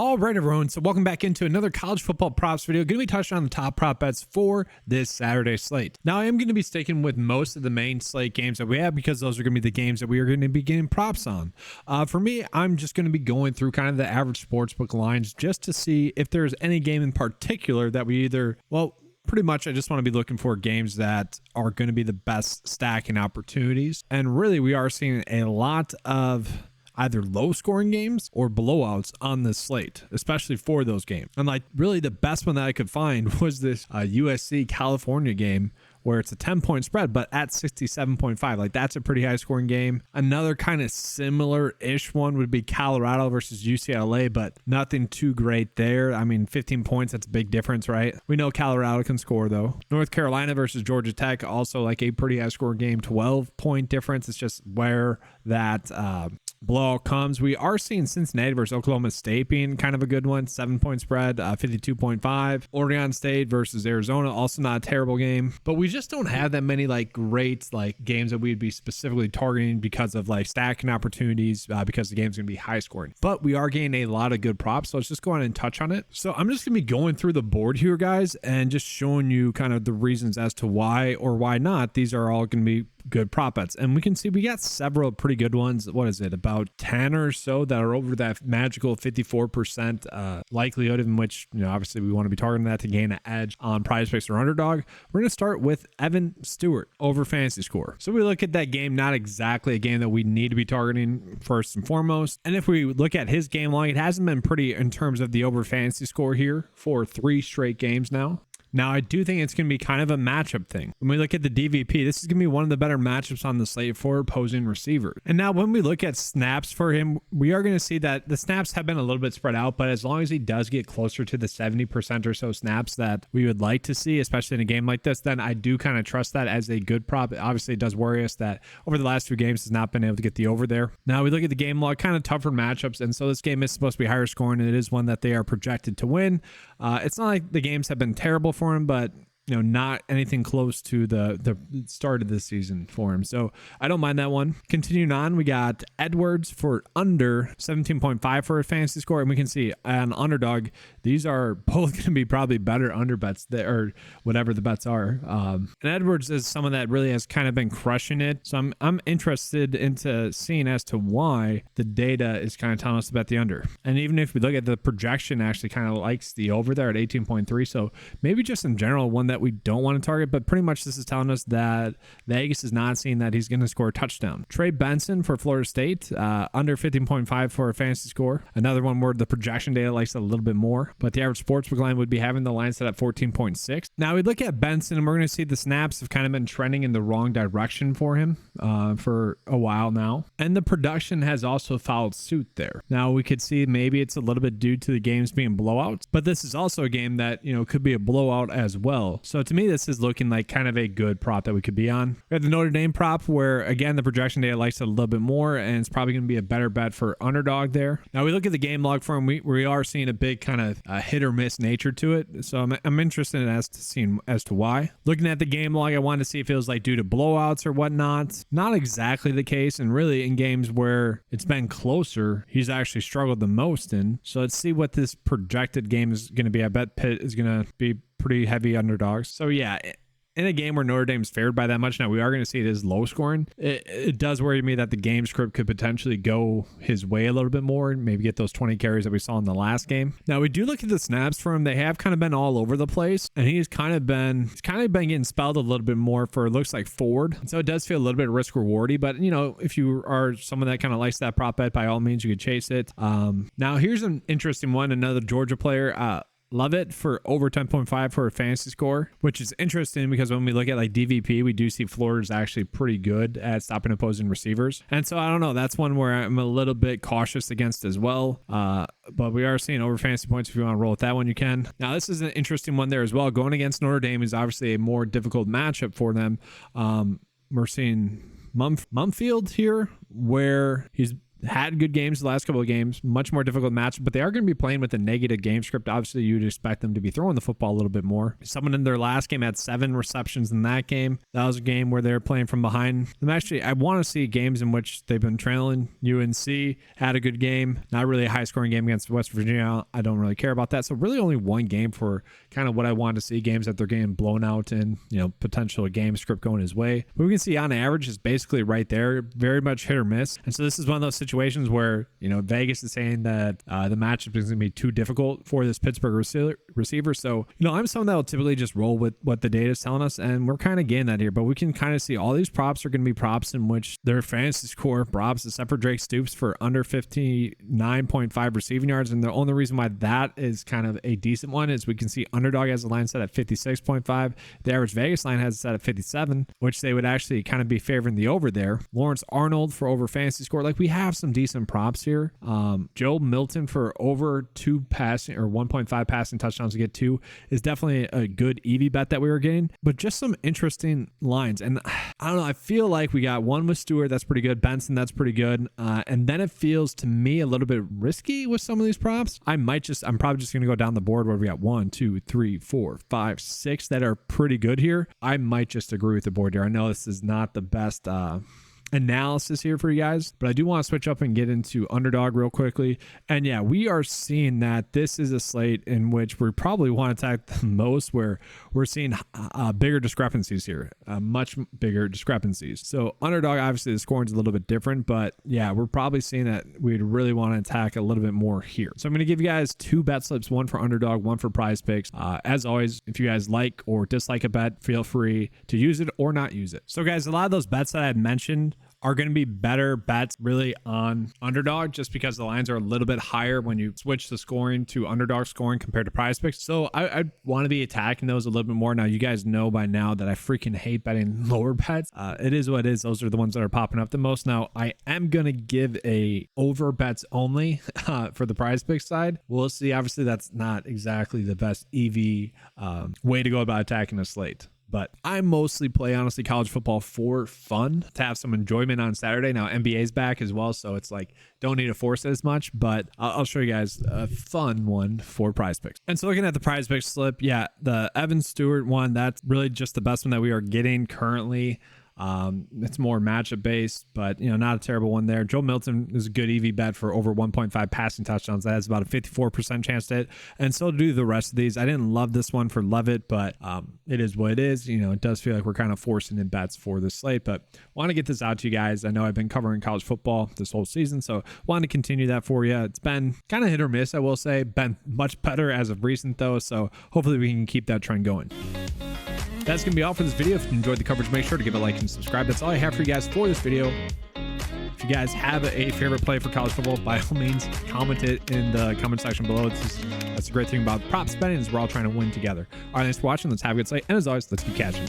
All right, everyone. So welcome back into another college football props video. Going to be touching on the top prop bets for this Saturday slate. Now, I am going to be sticking with most of the main slate games that we have because those are going to be the games that we are going to be getting props on. For me, I'm just going to be going through kind of the average sportsbook lines just to see if there's any game in particular that we either, well, pretty much I just want to be looking for games that are going to be the best stacking opportunities. And really, we are seeing a lot of either low scoring games or blowouts on this slate, especially for those games. And like really the best one that I could find was this USC California game where it's a 10-point spread, but at 67.5. Like that's a pretty high scoring game. Another kind of similar-ish one would be Colorado versus UCLA, but nothing too great there. I mean, 15 points, that's a big difference, right? We know Colorado can score though. North Carolina versus Georgia Tech, also like a pretty high score game, 12-point difference. It's just where that blowout comes. We are seeing Cincinnati versus Oklahoma State being kind of a good one, 7-point spread, 52.5. Oregon State versus Arizona, also not a terrible game, but we just don't have that many like great like games that we'd be specifically targeting because of like stacking opportunities, because the game's gonna be high scoring. But we are getting a lot of good props, so let's just go on and touch on it. So I'm just gonna be going through the board here, guys, and just showing you kind of the reasons as to why or why not these are all gonna be good prop bets. And we can see we got several pretty good ones. What is it, about 10 or so that are over that magical 54% likelihood, in which, you know, obviously we want to be targeting that to gain an edge on PrizePicks or Underdog. We're going to start with Evan Stewart over fantasy score. So we look at that game, not exactly a game that we need to be targeting first and foremost. And if we look at his game log, it hasn't been pretty in terms of the over fantasy score here for 3 straight games now. Now, I do think it's going to be kind of a matchup thing. When we look at the DVP, this is going to be one of the better matchups on the slate for opposing receivers. And now when we look at snaps for him, we are going to see that the snaps have been a little bit spread out, but as long as he does get closer to the 70% or so snaps that we would like to see, especially in a game like this, then I do kind of trust that as a good prop. Obviously, it does worry us that over the last few games has not been able to get the over there. Now, we look at the game log, kind of tougher matchups, and so this game is supposed to be higher scoring, and it is one that they are projected to win. It's not like the games have been terrible for him, but you know, not anything close to the start of the season for him. So I don't mind that one. Continuing on, we got Edwards for under 17.5 for a fantasy score. And we can see on Underdog, these are both going to be probably better under bets that, or whatever the bets are. And Edwards is someone that really has kind of been crushing it. So I'm interested into seeing as to why the data is kind of telling us to bet the under. And even if we look at the projection, actually kind of likes the over there at 18.3. So maybe just in general, one that we don't want to target, but pretty much this is telling us that Vegas is not seeing that he's going to score a touchdown. Trey Benson for Florida State, under 15.5 for a fantasy score. Another one where the projection data likes it a little bit more, but the average sportsbook line would be having the line set at 14.6. Now we look at Benson and we're going to see the snaps have kind of been trending in the wrong direction for him for a while now. And the production has also followed suit there. Now we could see maybe it's a little bit due to the games being blowouts, but this is also a game that, you know, could be a blowout as well. So to me, this is looking like kind of a good prop that we could be on. We have the Notre Dame prop where, again, the projection data likes it a little bit more, and it's probably going to be a better bet for Underdog there. Now, we look at the game log for him. We are seeing a big kind of hit or miss nature to it. So I'm interested in seeing as to why. Looking at the game log, I wanted to see if it was like due to blowouts or whatnot. Not exactly the case. And really in games where it's been closer, he's actually struggled the most in. So let's see what this projected game is going to be. I bet Pitt is going to be pretty heavy underdogs. So yeah, in a game where Notre Dame's favored by that much, now we are going to see it as low scoring. It does worry me that the game script could potentially go his way a little bit more and maybe get those 20 carries that we saw in the last game. Now we do look at the snaps for him. They have kind of been all over the place, and he's kind of been getting spelled a little bit more for, it looks like, forward. And so it does feel a little bit risk rewardy, but you know, if you are someone that kind of likes that prop bet, by all means you could chase it. Now here's an interesting one, another Georgia player, Lovett for over 10.5 for a fantasy score, which is interesting because when we look at like DVP, we do see Florida's actually pretty good at stopping opposing receivers. And so I don't know, that's one where I'm a little bit cautious against as well. But we are seeing over fantasy points. If you want to roll with that one, you can. Now, this is an interesting one there as well. Going against Notre Dame is obviously a more difficult matchup for them. We're seeing Mumfield here, where he's had good games the last couple of games, much more difficult match, but they are going to be playing with a negative game script. Obviously, you'd expect them to be throwing the football a little bit more. Someone in their last game had 7 receptions in that game. That was a game where they're playing from behind. Actually, I want to see games in which they've been trailing. UNC had a good game, not really a high scoring game against West Virginia. I don't really care about that. So really only one game for kind of what I want to see, games that they're getting blown out in, potential game script going his way. But we can see on average is basically right there, very much hit or miss. And so this is one of those situations where, Vegas is saying that the matchup is going to be too difficult for this Pittsburgh receiver. So, I'm someone that will typically just roll with what the data is telling us, and we're kind of getting that here. But we can kind of see all these props are going to be props in which their fantasy score props, except for Drake Stoops, for under 59.5 receiving yards. And the only reason why that is kind of a decent one is we can see Underdog has a line set at 56.5. The average Vegas line has it set at 57, which they would actually kind of be favoring the over there. Lawrence Arnold for over fantasy score. Like, we have some decent props here. Joe Milton for over 2 passing or 1.5 passing touchdowns to get 2 is definitely a good EV bet that we were getting, but just some interesting lines. And I don't know, I feel like we got one with Stewart, that's pretty good. Benson, that's pretty good. And then it feels to me a little bit risky with some of these props. I'm probably just going to go down the board where we got 1, 2, 3, 4, 5, 6 that are pretty good here. I might just agree with the board here. I know this is not the best analysis here for you guys, but I do want to switch up and get into Underdog real quickly. And yeah, we are seeing that this is a slate in which we probably want to attack the most, where we're seeing bigger discrepancies here, much bigger discrepancies. So Underdog, obviously the scoring is a little bit different, but yeah, we're probably seeing that we'd really want to attack a little bit more here. So I'm going to give you guys 2 bet slips, one for Underdog, one for PrizePicks. As always, if you guys like or dislike a bet, feel free to use it or not use it. So guys, a lot of those bets that I had mentioned are going to be better bets really on Underdog, just because the lines are a little bit higher when you switch the scoring to Underdog scoring compared to PrizePicks. So I want to be attacking those a little bit more. Now, you guys know by now that I freaking hate betting lower bets. It is what it is. Those are the ones that are popping up the most. Now, I am going to give a over bets only for the PrizePicks side. We'll see. Obviously, that's not exactly the best EV way to go about attacking a slate. But I mostly play, honestly, college football for fun, to have some enjoyment on Saturday. Now, NBA's back as well, so it's like, don't need to force it as much, but I'll show you guys a fun one for PrizePicks. And so looking at the PrizePicks slip, yeah, the Evan Stewart one, that's really just the best one that we are getting currently. It's more matchup based, but not a terrible one there. Joe Milton is a good EV bet for over 1.5 passing touchdowns. That has about a 54% chance to hit, and so do the rest of these. I didn't love this one for Levitt, but it is what it is. It does feel like we're kind of forcing in bets for this slate, but want to get this out to you guys. I know I've been covering college football this whole season, so want to continue that for you. It's been kind of hit or miss, I will say. Been much better as of recent though, so hopefully we can keep that trend going. That's going to be all for this video. If you enjoyed the coverage, make sure to give a like and subscribe. That's all I have for you guys for this video. If you guys have a favorite play for college football, by all means, comment it in the comment section below. That's the great thing about props betting, is we're all trying to win together. All right, thanks for watching. Let's have a good slate. And as always, let's keep catching.